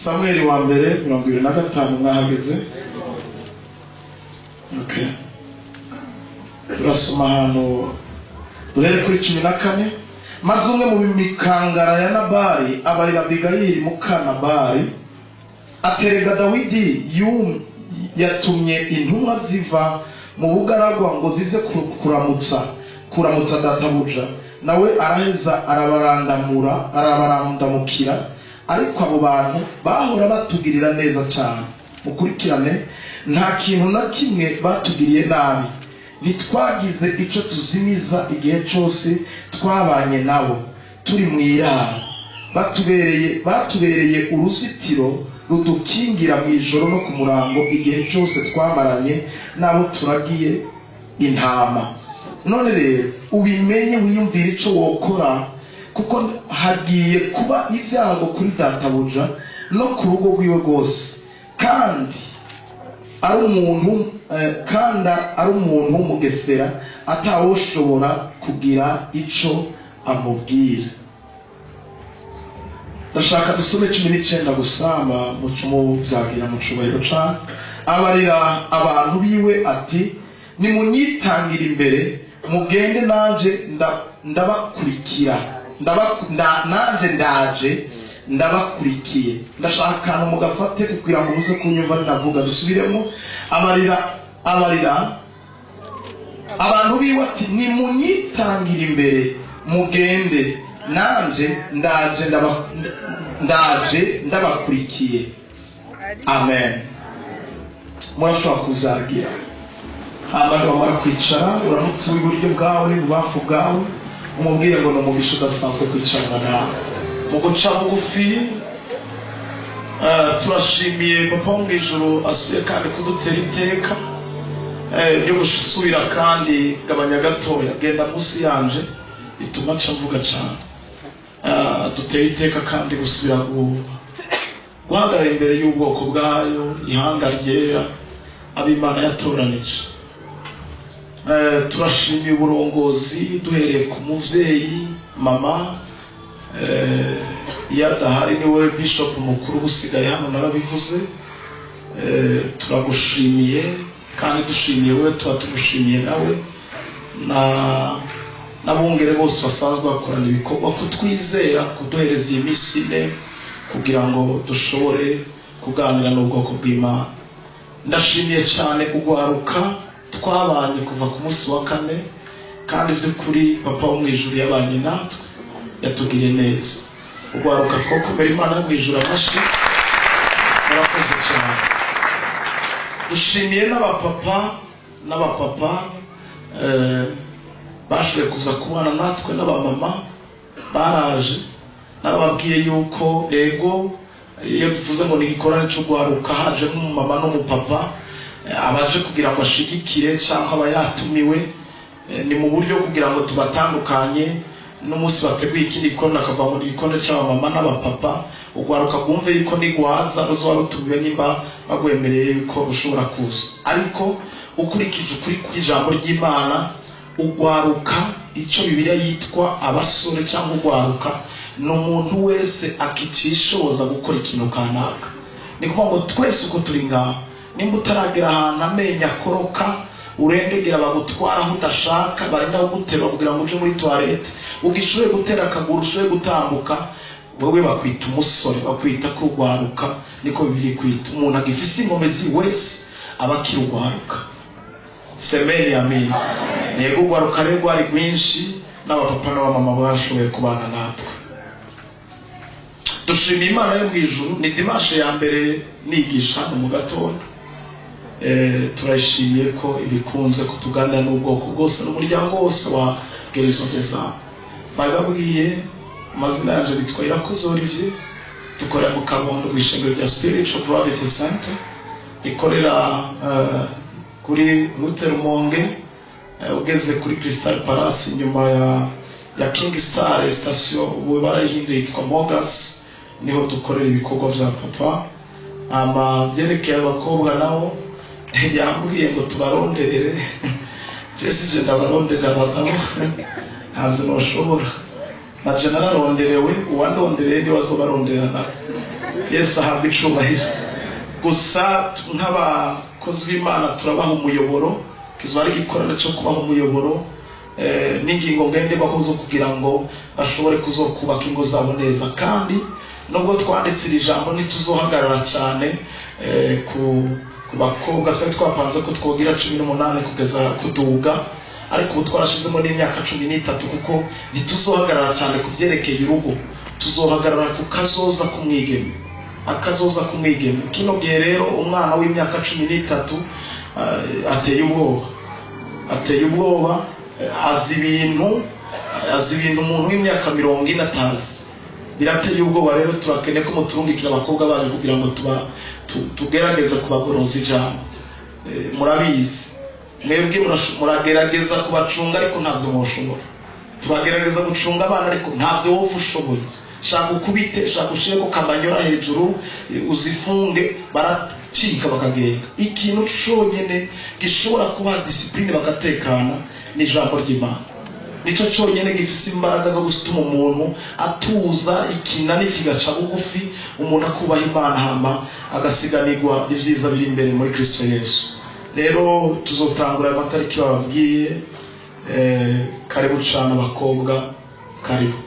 Samuel wa mbere 25 mwahageze. Okay. Turasoma hano durere kuri 14. Maze umwe mu mikangara ya Nabali abarira Abigayili muka Nabali aterega Dawidi yatumye intumwa ziva mu bugaragwa ngo zize kuramutsa databuja. Nawe araheza arabarandamukira, ariko abo bantu bahora batugirira neza cyane. Mukurikirane, nta kintu na kimwe batugiriye nabi. Nitwagize icyo tuzimiza igihe cyose twabanye nabo turi mu iraro. Batubereye uruzitiro rudukingira mu ijoro no ku murango igihe cyose twamaranye nabo turagiye intama. None rero ubimenye wiyumvira icyo wokora, kuko hagiye kuba ibyago kuri databuja no ku rugo rwiwe rwose, kandi ari umuntu w'umugesera atawoshobora kugira icyo amubwira. Ndashaka dusome 19 gusama mu byagira mu cyubahiro cyane. Abarira abantu biwe ati, nimunyitangira imbere mugende nanje ndabakurikira, nanje ndaje ndabakurikiye. Ndashaka mugafate kugira ngo muze kunyumva ndavuga. Dusubiremo. Abarira abantu biwe ati, nimunyitangira imbere mugende nanje ndaje ndabakurikiye. Amen. Murashobora kuzagira abantu bamara kwicara, uramutse w'iburyo bwawe n'ububafu bwawe, umubwire ngo n'umugisha udasanzwe kwicarana nawe. Mu guca bugufi, turashimiye Papa wo mu ijuru asuye kandi kudutera iteka ryo gusubira kandi gabanya gatoya genda munsi yanje bituma nca mvuga cyane. Dutera iteka kandi gusubira guhagarara imbere y'ubwoko bwayo, ihanga ryera ab'Imana yatoranije. Turashimiye uburongozi duhereye ku muvyeyi mama, yadahari niwe bishop mukuru busigaye hano narabivuze. Turagushimiye kandi dushimiye wewe, tumushimiye nawe n'abungere bose basanzwe bakorana ibikorwa kutwizera, kuduhereza iyi misine kugira ngo dushobore kuganira n'ubwoko bw'Imana. Ndashimiye cyane ugwaruka twabanye kuva ku munsi wa 4, kandi by'ukuri Papa wo mu ijuru yabanye natwe, yatugiriye neza. Ugwaruka twakomera Imana yo mu ijuru amashi. Murakoze cyane. Dushimiye n'abapapa bashoboye kuza kubana natwe, n'abamama baraje. Narababwiye yuko ego iyo tuvuze ngo ni igikorane cy'ugwaruka haje n'umumama n'umupapa abaje kugira ngo ashigikire cyangwa abayatumiwe, ni mu buryo kugira ngo tubatandukanye n'umunsi bateguye ikindi gikorane akava mu gikorane cy'abamama n'abapapa. Ugwaruka bwumve yuko nigwaza ruzoba rutumiwe nimba bagwemereye yuko ushobora kuza. Ariko ukurikije ukuri kw'ijambo ry'Imana, ugwaruka icyo Bibiliya yitwa abasore cyangwa ugwaruka n'umuntu wese akicishoza gukora ikintu kanaka. Ni kuvuga ngo twese uko turi ngaho, nimba utaragera ahantu amenya akoroka urengegera bagutwara aho udashaka, barinda kugutera kugira ngo uje muri toilette, ugishoboye gutera akaguru, ushoboye gutambuka, wewe bakwita umusore, bakwita ko ugwaruka. Niko Bibiliya kwita umuntu agifise inkomezi wese abakira ugwaruka. Semeni amen. Yego ugwaruka rero ari rwinshi, n'abapapa n'abamama bashoboye kubana natwe. Dushimiye Imana yo mu ijuru. Ni dimanche ya mbere nigisha mu gatondo. Turashimiye ko ibikunze kutuganira n'ubwoko bwose n'umuryango wose wa Gerizo Deza. Bagabwiye amazina yanjye bitwa Irakoze Olivier, dukorera mu Kabondo mu ishengero rya Spiritual Private Center, rikorera kuri Rute Rumonge, ugeze kuri Crystal Palace inyuma ya King Star station, ubu barayihinduye yitwa Mogas. Niho dukorera ibikorwa vya Papa. Byerekeye abakobwa nabo yambwiye ngo tubaronderere. Jesse je ndabaronderera abagabo ntabyo noshobora. Na general ronderewe uwandondereye ni wazo baronderana. Yesu ahabwa icubahiro. Gusa nk'abakozi b'Imana turabaha umuyoboro, kizaba ari igikorano cyo kubaha umuyoboro n'ingingo ngenderwaho zo kugira ngo bashobore kuzokubaka ingo zabo neza. Kandi nubwo twanditse iri jambo ntituzohagarara cyane ku bakobwa, twari twapanze ko twogira 18 kugeza kuduga, ariko ubu twarashizemo n'imyaka 13 kuko ntituzohagarara cyane ku byerekeye urugo, tuzohagarara ku kazoza kumwigeme, akazoza kumwigeme. Kino gihe rero umwana w'imyaka 13 ateye ubwoba, azi ibintu umuntu w'imyaka 40 atazi. Birateye ubwoba rero turakeneye ko muturungikira abakobwa banyu kugira ngo tugerageze kubagoroza ijambo. Murabizi mwebwe muragerageza kubacunga ariko ntavyo mushobora. Turagerageza gucunga abana ariko ntavyo wowe ushoboye. Shaka ukubite, shaka ushireko kamanyora hejuru, uzifunge baracika bakagenda. Ikintu cyonyene gishobora kuba discipline bagatekana ni ijambo ry'Imana. Nico cyonyene gifise imbaraga zo gutuma umuntu atuza, ikinani kigaca bugufi, umuntu akubaha Imana hama agasiganirwa ivyiza biri imbere muri Kristo Yesu. Rero tuzotangura amatariki bababwiye, karibu cyane abakobwa, karibu.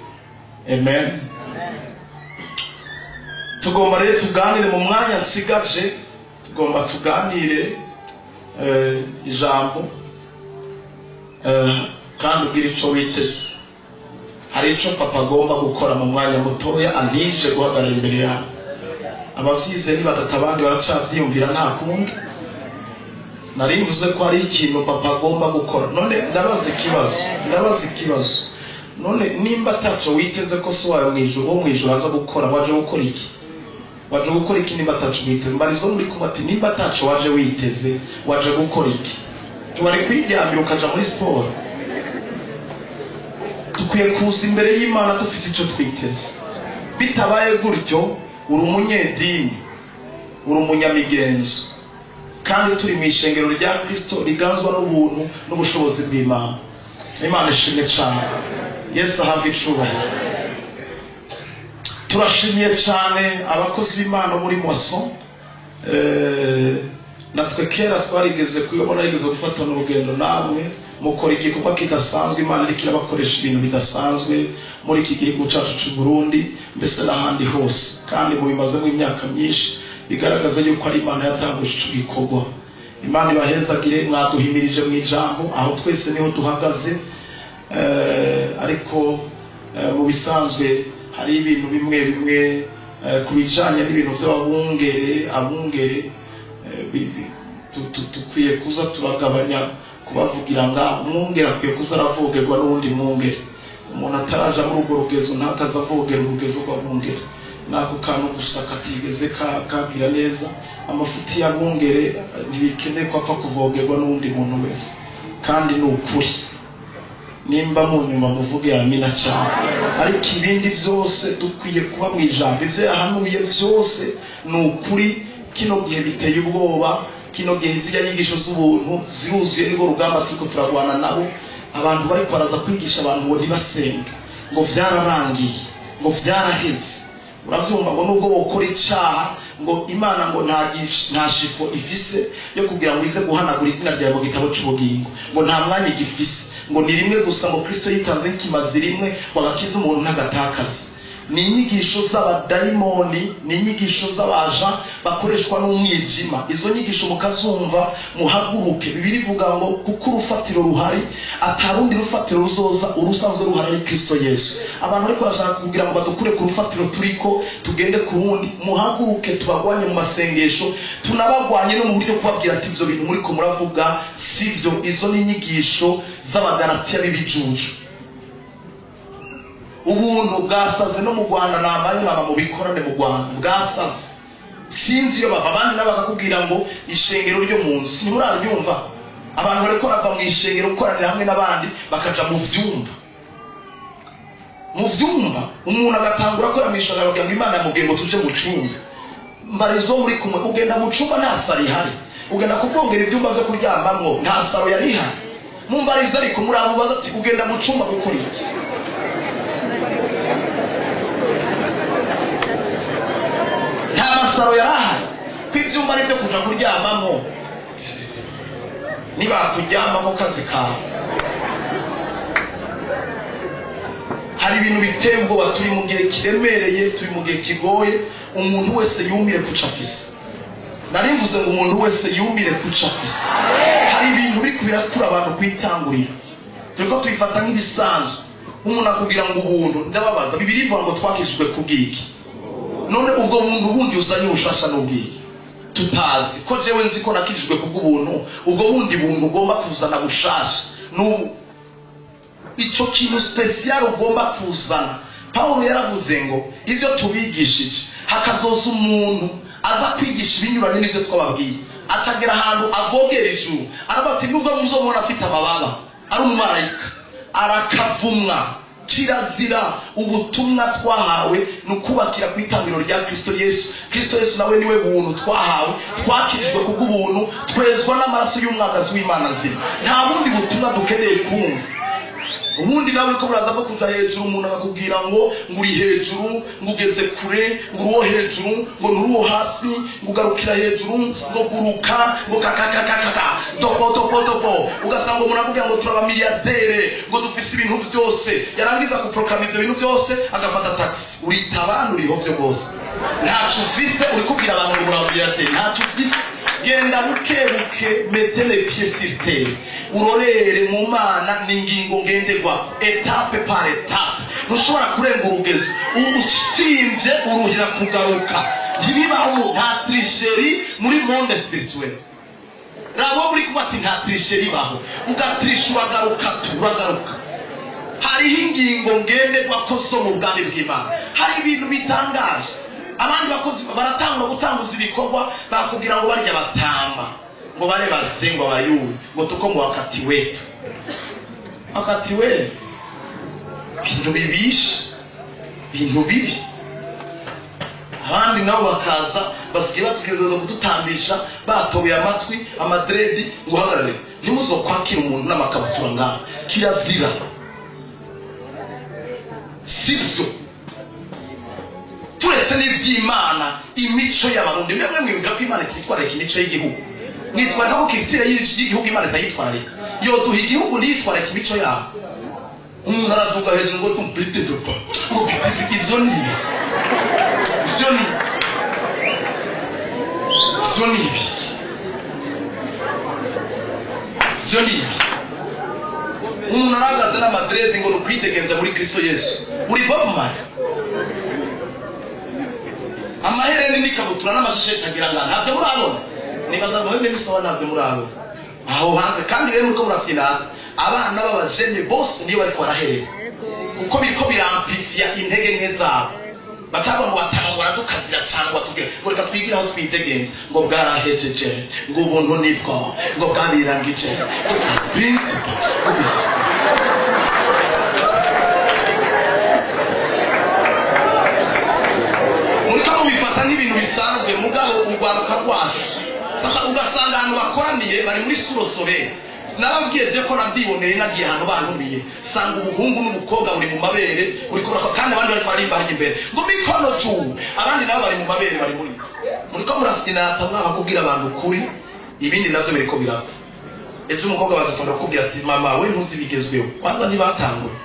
Amen. Tugomba rero tuganire mu mwanya sigaje, tugomba tuganire ijambo kandi ugira icyo witeze. Hari icyo papa agomba gukora mu mwanya mutoya, anije guhagarara imbere yawe. Abavyize nibatata abandi baracavyiyumvira nta kundi. Nari mvuze ko hari ikintu papa agomba gukora. None ndabaza ikibazo. None nimba ataco witeze ko so wawe mwijuru aza gukora, waje gukora iki? Waje gukora iki nimba ataco witeze? Mbarizo muri kumati nimba ataco waje witeze, waje gukora iki? Wari kwijyamira ukaja muri sport. Tukwiye kuza imbere y'Imana dufite icyo twiteze. Bitabaye gutyo uri umunyedini, uri umunyamigenzo, kandi turi mu ishengero rya Kristo riganzwa n'ubuntu n'ubushobozi bw'Imana. Imana ishimwe cyane. Yesu ahabwa icubahiro. Turashimiye cyane abakozi b'Imana muri Moso. Natwe kera twarigeze kuyobora, yarigeze gufatana urugendo namwe mukora igikorwa kidasanzwe. Imana iriko irabakoresha ibintu bidasanzwe muri iki gihugu cyacu cy'u Burundi, mbese n'ahandi hose, kandi mu bimazemo imyaka myinshi, bigaragaza yuko ari Imana yatanguje ico gikorwa. Imana ibahezagire, mwaduhimirije mu ijambo, aho twese niho duhagaze. Ariko mu bisanzwe hari ibintu bimwe kubijanye n'ibintu by'abungere tukwiye kuza turagabanya kubavugira nga umwungere akwiye kuza aravogerwa n'undi mwungere. Umuntu ataraja muri urwo rugezo ntakazavogera urugezo rw'abungere. Nako kantu gusa katigeze kabwira neza. Amafuti ya mwungere ntibikeneye ko apfa kuvogerwa n'undi muntu wese, kandi ni ukuri. Nimba mu nyuma muvuge amina cyane. Ariko ibindi byose dukwiye kuba mu ijambo. Ivyo yahanuye byose ni ukuri. Kino gihe biteye ubwoba, kino gihe ziriya nyigisho z'ubuntu ziruzuye, niko rugamba turiko turagwana nabo. Abantu bari kwaraza kwigisha abantu ngo ntibasenge, ngo vyararangiye, ngo vyaraheze. Uravyumva ngo nubwo bokora icaha, ngo Imana ngo nta shifo ifise yo kugira ngo ize guhanagura izina ryawe mu gitabo c'ubugingo, ngo nta mwanya igifise, ngo ni rimwe gusa, ngo Kristo yitanze nk'ikimazi rimwe wagakiza umuntu ntagatakaze. Ni inyigisho z'abadayimoni, ni inyigisho z'abaja bakoreshwa n'umwijima. Izo nyigisho mukazumva muhaguruke. Bibiri ivuga ngo kuko urufatiro ruhari, atarundi rufatiro ruzoza, urusanzwe ruhari ari Kristo Yesu. Abantu ariko bashaka kugira ngo badukure ku rufatiro turiko tugende ku rundi. Muhaguruke tubagwanye mu masengesho, tunabagwanye no mu buryo kubabwira ati ivyo bintu muri ko muravuga sivyo. Izo ni inyigisho z'abagalatiya b'ibijuju. Ubuntu bwasaze no mu Rwanda, n'amanyama mu bikorane mu Rwanda bwasaze. Sinzi iyo bava, abandi n'abakakubwira ngo ishengero ryo mu nzu. Simuraryumva abantu bariko bava mu ishengero gukoranira hamwe n'abandi bakaja mu vyumba. Umuntu agatangura ko yamishagara kugira ngo Imana yamubwiye ngo tuje mu cumba. Mbarizo muri kumwe ugenda mu cumba nta saro ihari, ugenda kuvongera ivyumba vyo kuryamamwo nta saro yari ihari. Mumbariza ariko muramubaza ati ugenda mu cumba gukora iki? kwivyumba ari byo kuja kuryamamo niba kuryamamo kazi kawe. Hari ibintu biteye ubwoba, turi mu gihe kiremereye, turi mu gihe kigoye. Umuntu wese yumire kuca afise. Nari mvuze ngo umuntu wese yumire kuca afise. Hari ibintu biri kubirakura abantu kwitangurira, turiko tubifata nk'ibisanzwe. Umuntu akubwira ngo ubuntu, ndababaza Bibiliya ivuga ngo twakijijwe kubwiki. None ubwo buntu bundi uzanye ubushasha n'ubwiki tutazi ko jewe nzi ko nakijijwe kubw'ubuntu, ubwo bundi buntu ugomba kuzana bushasha ico kintu special ugomba kuzana. Paulo yaravuze ngo ivyo tubigishije hakazoza umuntu aza kwigisha ibinyuranye n'ivyo twababwiye, acagera ahantu avogera ijuru, aravuga ati nubwo muzomubona afite amababa ari umumarayika, arakavumwa. Kirazira ubutumwa twahawe nukubakira ku itangiriro rya Kristo Yesu. Kristo Yesu nawe niwe buntu twahawe, twakirijwe kubw'ubuntu, twezwa n'amaraso y'umwagazi w'Imana nzima. Nta bundi butumwa dukeneye kumva. Ubundi nawe ko muraza ko kuja hejuru, umuntu akakubwira ngo nguri hejuru, ngugeze kure, nguruwo hejuru, ngo nuruwo hasi, ngugarukira hejuru, ngo guruka, ngo kakakakaka dopo. Ugasanga umuntu akubwira ngo turaba miliyardere, ngo dufise ibintu byose, yarangiza kuproclamiza ibintu byose agafata taxi. Urita abantu uriho byo bose, ntacu ufise. Uri kubwira abantu ngo muraba miliyardere, ntacu ufise. Genda bukebuke, metele pied sur terre, urorere mu Mana n'ingingo ngenderwa, etape par etape. Ntushobora kurenga urugezo usimvye uruhira kugaruka. Ntibibaho nta tricherie muri monde spirituel. Rabo muri kubati nta tricherie baho, ugatrisha uragaruka. Hariho ingingo ngenderwa ko zo mu bwami bw'Imana. Hari ibintu bitangaje. Abandi bakozi baratangwa gutanguza ibikorwa, bakubwira ngo barya batamba, ngo bare bazengo abayubi, ngo tuko mu wakati wetu. Bintu bibishe, bintu bibi. Abandi nabo bakaza basigaye batubwira kudutambisha, batoboye amatwi, amadredi, ngo hagarare ntimuzokwakira umuntu n'amakabutura ngaho. Kirazira. Sibyo. Turetse n'ivy'Imana, imico y'abarundi mwemwe mwumvira ko Imana ititwareka imico y'igihugu. Mwitwareka ko kitire y'igihugu Imana itayitwareka. Yo duha igihugu ntiyitwareka imico yabo. Umuntu araduga hejuru ngo tumpite dopa, ngo ivyo ni umuntu aragaze n'amadrede ngo nukwidegenza muri Kristo Yesu. Uri Bob Marley. Amahereni n'ikabutura n'amashesheti agira ngo ntabyo murabona. Nibaza ngo hebe bisawa ntabyo murabona. Aho hanze kandi rero uko murafyina abana b'abajene bose niyo bariko baraherera. Kuko biriko biramplifia intege nke zabo. Bataba ngo batangwa dukazira cyangwa tubwira ngo reka twigira aho twidegenza, ngo bwarahejeje, ngo ubuntu nibwo, ngo bwarirangije. Bintu bifata nk'ibintu bisanzwe, mugabo urwaruka rwacu sasa ugasanga ahantu bakoraniye bari muri surosore. Sinababwiye je ko nabyiboneye nagiye ahantu bantumiye, sanga ubuhungu n'umukobwa buri mu mabere, uri kubaka kandi abandi bari barimbaye imbere ngo mikono tu, abandi nabo bari mu mabere, bari muri ko murafina atamwa akubwira abantu kuri ibindi navyo biriko birapfa. Ejo umukobwa bazatonda kubwira ati mama we ntuzi bigezweho, kwanza ntibatangura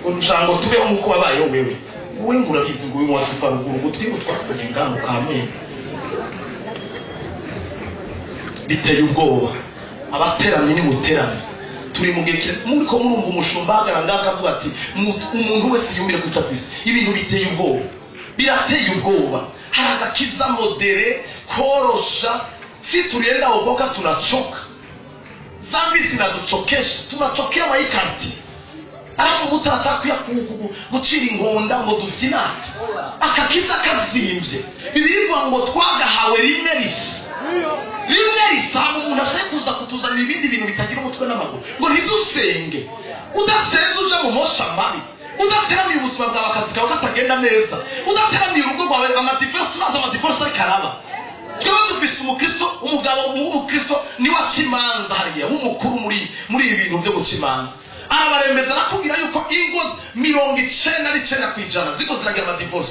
urushango tubeho muko wabaye wewe wengura bizi ngo uyu wacu faruguru gutwingo twakugenga mukamwe. Biteye ubwoba. Abateranye ni muteranye, turi mu gihe muri ko murumva umushumba agaranga avuga ati umuntu wese yumire kutafise. Ibintu biteye ubwoba, birateye ubwoba. Haragakiza modere korosha, si turienda oboka tunachoka. Zambi zinaduchokesha, tunachokea maikanti. Alafu mutatakuya gucira inkonda ngo dufinate. Akakiza kazimvye. Bibirwa ngo twagahawe rimwe risa. Rimwe risa umuntu ashekuza kutuzanira ibindi bintu bitagira umutwe n'amaguru. Ngo ntidusenge. Udasenze uje mu mosha mabi. Udateramiye ubuzima bwawe akazi kawe katagenda neza. Udateramiye urugo rwawe amadivorce karaba. Twaba dufise umukristo, umugabo w'umukristo ni wacimanza hariya w'umukuru muri ibintu byo gucimanza. Arabaremeza nakubwira yuko ingo 99% ziko ziragira amadivorce.